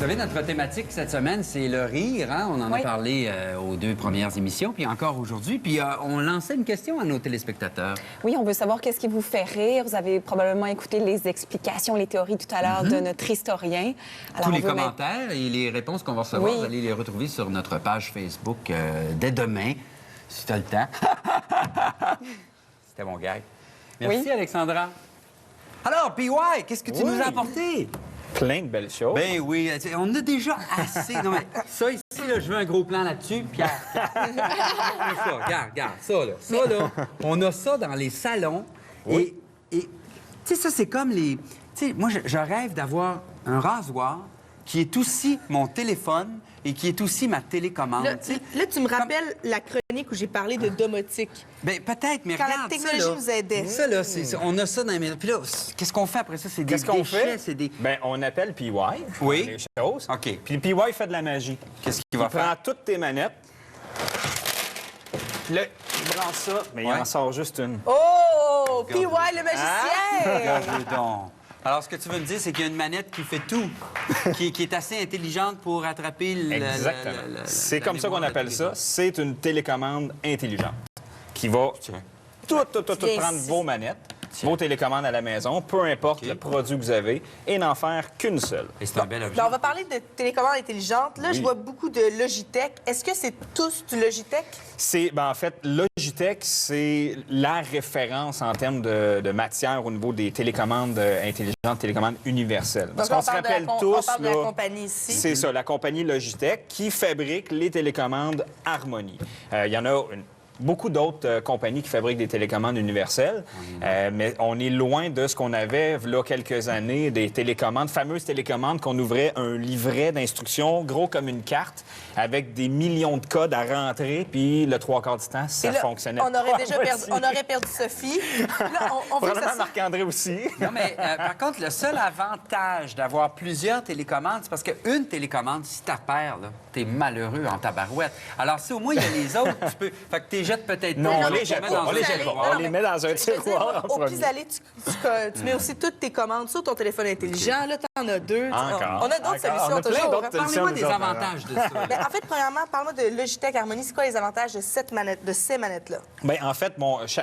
savez, notre thématique cette semaine, c'est le rire. Hein? On en a parlé aux 2 premières émissions, puis encore aujourd'hui. Puis on lançait une question à nos téléspectateurs. Oui, on veut savoir qu'est-ce qui vous fait rire. Vous avez probablement écouté les explications, les théories tout à l'heure de notre historien. Alors, tous les commentaires et les réponses qu'on va recevoir, vous allez les retrouver sur notre page Facebook dès demain, si tu as le temps. C'était mon gag. Merci, Alexandra. Alors, PY, qu'est-ce que tu nous as apporté? Plein de belles choses. Ben oui, on a déjà assez. Non, mais ça ici, là, je veux un gros plan là-dessus. Pierre, regarde, ça, là. Ça, là, on a ça dans les salons. Oui. Et tu sais, ça, c'est comme les... Tu sais, moi, je rêve d'avoir un rasoir qui est aussi mon téléphone et qui est aussi ma télécommande. Là, tu me rappelles la chronique où j'ai parlé de domotique. Bien, peut-être, mais quand regarde, la technologie nous aidait. Ça, là, on a ça dans les... Puis là, qu'est-ce qu'on fait après ça? C'est des déchets, c'est des... Bien, on appelle PY. Oui. Les choses. OK. Puis PY fait de la magie. Qu'est-ce qu'il va faire? Il prend toutes tes manettes. Puis là, il branche ça, mais il en sort juste une. Oh! PY, le magicien! Regardez donc. Alors, ce que tu veux me dire, c'est qu'il y a une manette qui fait tout, qui est assez intelligente pour attraper Exactement. C'est comme ça qu'on appelle ça. C'est une télécommande intelligente qui va tout prendre vos manettes, vos télécommandes à la maison, peu importe le produit que vous avez, et n'en faire qu'une seule. Et c'est un bel objet. Ben, on va parler de télécommande intelligente. Là, je vois beaucoup de Logitech. Est-ce que c'est tous du Logitech? En fait, Logitech, c'est la référence en termes de matière au niveau des télécommandes intelligentes, télécommandes universelles. Parce qu'on se rappelle tous... On parle de la compagnie ici. C'est ça, la compagnie Logitech qui fabrique les télécommandes Harmony. Il y en a beaucoup d'autres compagnies qui fabriquent des télécommandes universelles, mais on est loin de ce qu'on avait, il y a quelques années, des télécommandes, fameuses télécommandes qu'on ouvrait un livret d'instructions gros comme une carte, avec des millions de codes à rentrer, puis le 3/4 du temps, ça fonctionnait on aurait perdu Sophie. Là, on veut que ça... Marc-André aussi. Non, mais par contre, le seul avantage d'avoir plusieurs télécommandes, c'est parce qu'une télécommande, si t'as perds, t'es malheureux en tabarouette. Alors, si au moins il y a les autres, tu peux... Fait que t'es jettes peut-être non, on les jette pas. On les met dans un tiroir en Au premier. pis-aller, tu mets aussi toutes tes commandes sur ton téléphone intelligent. Là, t'en as 2. Encore. On a d'autres solutions toujours. Parlez-moi des avantages de ça. Bien, en fait, premièrement, parle-moi de Logitech Harmony. C'est quoi les avantages de ces manettes-là? Bien, en fait,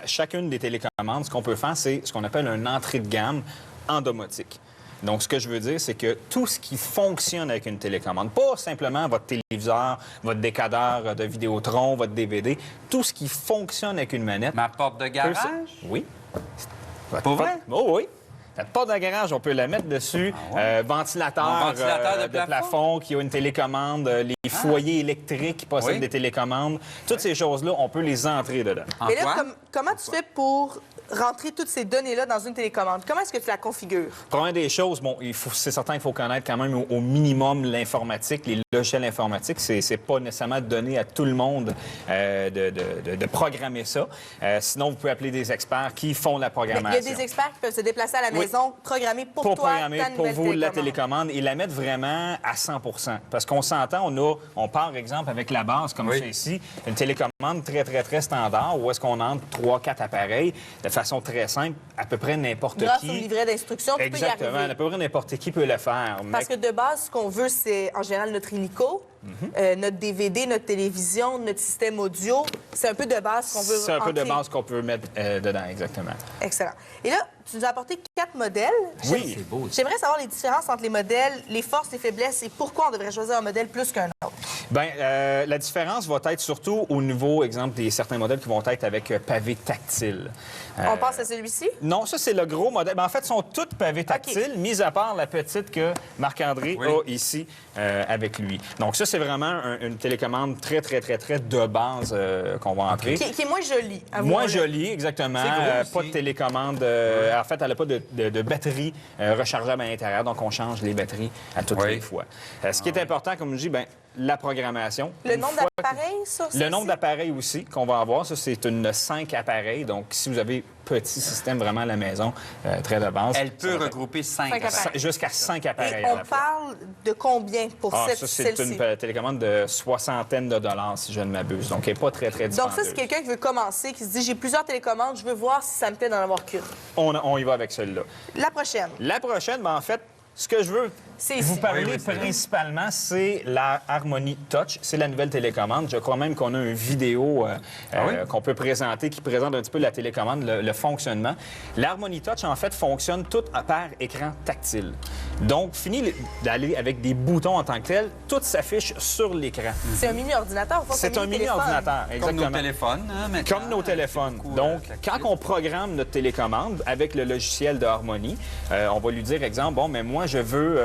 chacune des télécommandes, ce qu'on peut faire, c'est ce qu'on appelle un entrée de gamme en domotique. Donc, ce que je veux dire, c'est que tout ce qui fonctionne avec une télécommande, pas simplement votre téléviseur, votre décodeur de Vidéotron, votre DVD, tout ce qui fonctionne avec une manette... Ma porte de garage? Oui. Pour vrai? Oh oui. La porte de garage, on peut la mettre dessus. Ventilateur de plafond qui a une télécommande. Les foyers électriques qui possèdent des télécommandes. Toutes ces choses-là, on peut les entrer dedans. Mais là, comment tu fais pour rentrer toutes ces données-là dans une télécommande? Comment est-ce que tu la configures? Première des choses, c'est certain qu'il faut connaître quand même au minimum l'informatique, les logiciels informatiques. C'est pas nécessairement donné à tout le monde de programmer ça. Sinon, vous pouvez appeler des experts qui font la programmation. Il y a des experts qui peuvent se déplacer à la maison, programmer pour toi, programmer ta pour nouvelle vous la télécommande et la mettre vraiment à 100 %. Parce qu'on s'entend, on part, par exemple, avec la base, comme ça ici, une télécommande très standard, où est-ce qu'on entre 3-4 appareils de façon très simple, à peu près n'importe qui. Grâce au livret d'instructions, tu peux y arriver. Exactement, à peu près n'importe qui peut le faire. Parce que de base, ce qu'on veut, c'est en général notre illico, notre DVD, notre télévision, notre système audio. C'est un peu de base qu'on veut C'est un peu de base qu'on peut mettre dedans, exactement. Excellent. Et là, tu nous as apporté 4 modèles. Oui. C'est beau. J'aimerais savoir les différences entre les modèles, les forces, les faiblesses et pourquoi on devrait choisir un modèle plus qu'un autre. Bien, la différence va être surtout au niveau, exemple, des certains modèles qui vont être avec pavé tactile. On passe à celui-ci? Non, ça, c'est le gros modèle. Ben, en fait, ils sont toutes pavés tactiles, mis à part la petite que Marc-André a ici avec lui. Donc, ça, c'est vraiment une télécommande très de base qu'on va entrer. Qui est moins jolie. Moins jolie, exactement. Pas de télécommande. En fait, elle n'a pas de batterie rechargeable à l'intérieur, donc on change les batteries à toutes les fois. Ce qui est important, comme je dis, bien, la programmation. Le nombre d'appareils, ça? Le nombre d'appareils aussi qu'on va avoir, ça, c'est une 5 appareils. Donc, si vous avez petit système vraiment à la maison, très de base... Elle peut regrouper 5 appareils. Jusqu'à 5 appareils. Et on parle de combien pour celle-ci? C'est une télécommande de soixantaine de dollars, si je ne m'abuse. Donc, elle n'est pas très dispendieuse. Donc, ça, c'est quelqu'un qui veut commencer, qui se dit, j'ai plusieurs télécommandes, je veux voir si ça me plaît d'en avoir qu'une. On y va avec celle-là. La prochaine? La prochaine, ben, en fait, Ce que je veux C'est vous ici. parler Oui, oui, c'est principalement, c'est la Harmony Touch. C'est la nouvelle télécommande. Je crois même qu'on a une vidéo qu'on peut présenter qui présente un petit peu la télécommande, le fonctionnement. La Harmony Touch, en fait, fonctionne tout par écran tactile. Donc, fini d'aller avec des boutons en tant que tel, tout s'affiche sur l'écran. C'est un mini-ordinateur. C'est un mini-ordinateur, Comme exactement. nos téléphones, hein, maintenant. Comme nos téléphones. Beaucoup, Donc, tactile. quand on programme notre télécommande avec le logiciel de Harmony, on va lui dire, exemple, bon, mais moi, je veux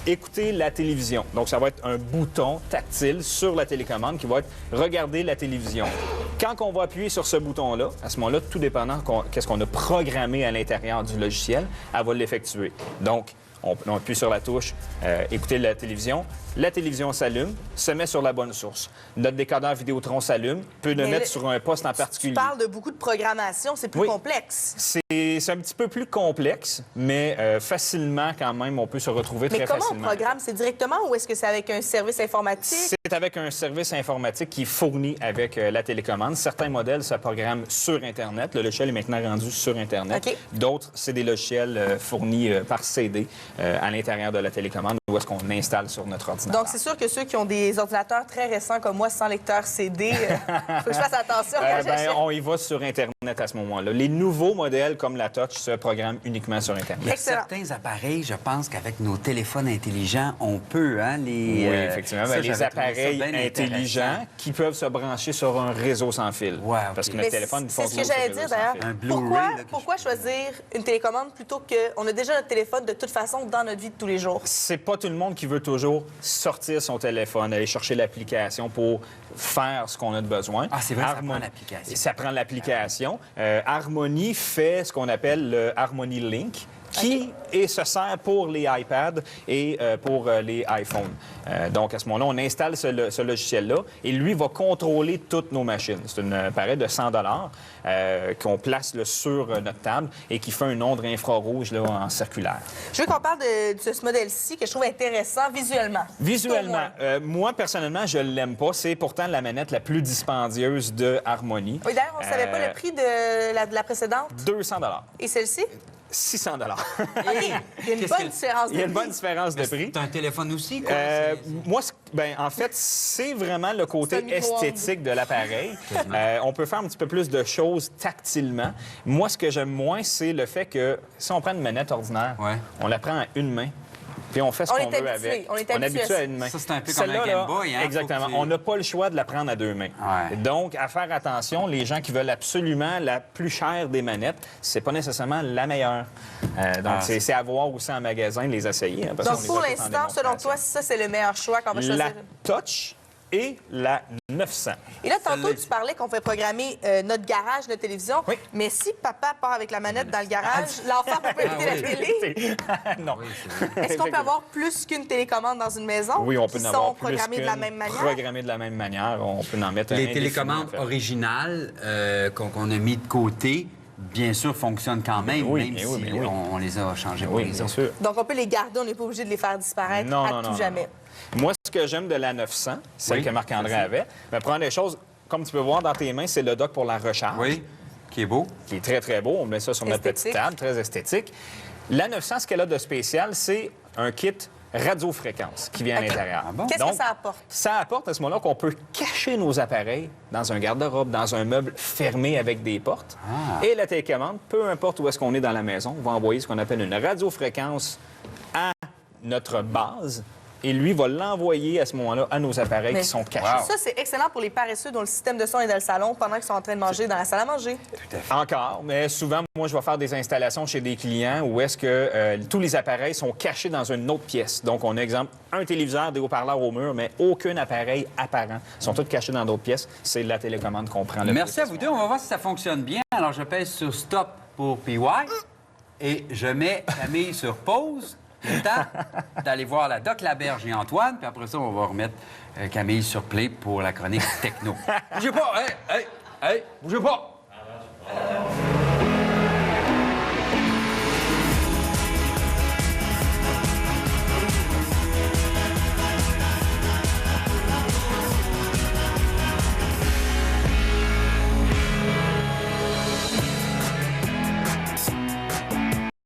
écouter la télévision. Donc, ça va être un bouton tactile sur la télécommande qui va être regarder la télévision. Quand on va appuyer sur ce bouton-là, à ce moment-là, tout dépendant qu'est-ce qu'on a programmé à l'intérieur du logiciel, elle va l'effectuer. Donc, on appuie sur la touche « Écouter la télévision s'allume, se met sur la bonne source. Notre décodeur Vidéotron s'allume, peut le Mais mettre là, sur un poste en Tu particulier. parles de beaucoup de programmation, c'est plus Oui. complexe. C'est un petit peu plus complexe, mais facilement, quand même, on peut se retrouver Mais très comment facilement. on programme? C'est directement ou est-ce que c'est avec un service informatique? C'est avec un service informatique qui est fourni avec la télécommande. Certains modèles se programment sur Internet. Le logiciel est maintenant rendu sur Internet. OK. D'autres, c'est des logiciels fournis par CD à l'intérieur de la télécommande ou est-ce qu'on installe sur notre ordinateur. Donc, c'est sûr que ceux qui ont des ordinateurs très récents comme moi, sans lecteur CD, faut que je fasse attention quand j'achète. On y va sur Internet à ce moment-là. Les nouveaux modèles, comme la Touch, se programment uniquement sur Il y Internet. a Excellent. certains appareils, je pense qu'avec nos téléphones intelligents, on peut, hein, les... Oui, effectivement. ça, Ben, les j'avais trouvé ça appareils bien intelligents intéressant. qui peuvent se brancher sur un réseau sans fil. Ouais, Parce OK. que Mais notre téléphone c'est ce fonctionne que j'allais sur dire réseau sans d'ailleurs. fil. Un Blu-ray, Pourquoi, là, que pourquoi je peux choisir une télécommande plutôt que on a déjà notre téléphone de toute façon dans notre vie de tous les jours? C'est pas tout le monde qui veut toujours sortir son téléphone, aller chercher l'application pour faire ce qu'on a de besoin. Ah, c'est vrai, ça prend l'application. Ça prend l'application. Harmony fait ce qu'on appelle le Harmony Link, qui se sert pour les iPads et pour les iPhones. Donc, à ce moment-là, on installe ce logiciel-là et lui va contrôler toutes nos machines. C'est un appareil de 100 qu'on place là, sur notre table et qui fait une onde infrarouge là, en circulaire. Je veux qu'on parle de ce modèle-ci que je trouve intéressant visuellement. Visuellement, Tout au moins. moi, personnellement, je ne l'aime pas. C'est pourtant la manette la plus dispendieuse de Harmony. Oui, d'ailleurs, on ne savait pas le prix de la précédente. 200 Et celle-ci? 600 OK. Hey, Il y a une qu'est-ce bonne que- différence de Il y a une prix. bonne différence de prix. C'est un téléphone aussi, quoi. Moi, en fait, c'est vraiment le C'est un côté micro-ondes. esthétique de l'appareil. On peut faire un petit peu plus de choses tactilement. Moi, ce que j'aime moins, c'est le fait que si on prend une manette ordinaire, Ouais. on la prend à une main, puis on fait ce On qu'on est veut habitué, avec. on est habitué à à une main. Ça, c'est un peu comme Celle-là, un Game là, Boy, hein, Exactement. faut que tu- On n'a pas le choix de la prendre à deux mains. Ouais. Donc, à faire attention, les gens qui veulent absolument la plus chère des manettes, c'est pas nécessairement la meilleure. Donc, c'est à voir aussi en magasin, de les essayer. Hein, parce qu'on Donc, les pour a toutes en l'instant, selon démonstration. toi, ça, c'est le meilleur choix qu'on va choisir. La Touch et la 900. Et là, tantôt, Celle-là- tu parlais qu'on fait programmer notre garage, notre télévision. Oui. Mais si papa part avec la manette dans le garage, l'enfant peut pas écouter la oui. télé. Non. Est-ce qu'on peut avoir plus qu'une télécommande dans une maison? Oui, on peut qui en avoir sont plus programmées de la qu'une, même manière? programmées de la même manière. On peut en mettre un Les indéfini, télécommandes en fait. originales qu'on a mis de côté, bien sûr, fonctionnent quand même, Oui, même mais si oui, mais oui. on les a changées pour Oui, les bien autres. sûr. Donc, on peut les garder, on n'est pas obligé de les faire disparaître Non, à non, tout non, jamais. non. Moi, ce que j'aime de la 900, celle Oui, que Marc-André vas-y. avait, mais prendre des choses, comme tu peux voir dans tes mains, c'est le dock pour la recharge. Oui, qui est beau. Qui est très, très beau. On met ça sur notre petite Esthétique. table, très esthétique. La 900, ce qu'elle a de spécial, c'est un kit radiofréquence qui vient à OK. l'intérieur. Ah bon? Qu'est-ce Donc, que ça apporte? Ça apporte à ce moment-là qu'on peut cacher nos appareils dans un garde-robe, dans un meuble fermé avec des portes. Ah. Et la télécommande, peu importe où est-ce qu'on est dans la maison, va envoyer ce qu'on appelle une radiofréquence à notre base. Et lui va l'envoyer à ce moment-là à nos appareils Mais- qui sont cachés. Wow. Ça, c'est excellent pour les paresseux dont le système de son est dans le salon pendant qu'ils sont en train de manger dans la salle à manger. Encore, mais souvent, moi, je vais faire des installations chez des clients où est-ce que tous les appareils sont cachés dans une autre pièce. Donc, on a, exemple, un téléviseur, des haut-parleurs au mur, mais aucun appareil apparent. Ils sont tous cachés dans d'autres pièces. C'est la télécommande qu'on prend. Merci à vous deux. On va voir si ça fonctionne bien. Alors, je pèse sur Stop pour PY et je mets Camille sur pause. Le temps d'aller voir la Doc Laberge et Antoine, puis après ça, on va remettre Camille sur Play pour la chronique techno. Bougez pas! Hey! Bougez pas!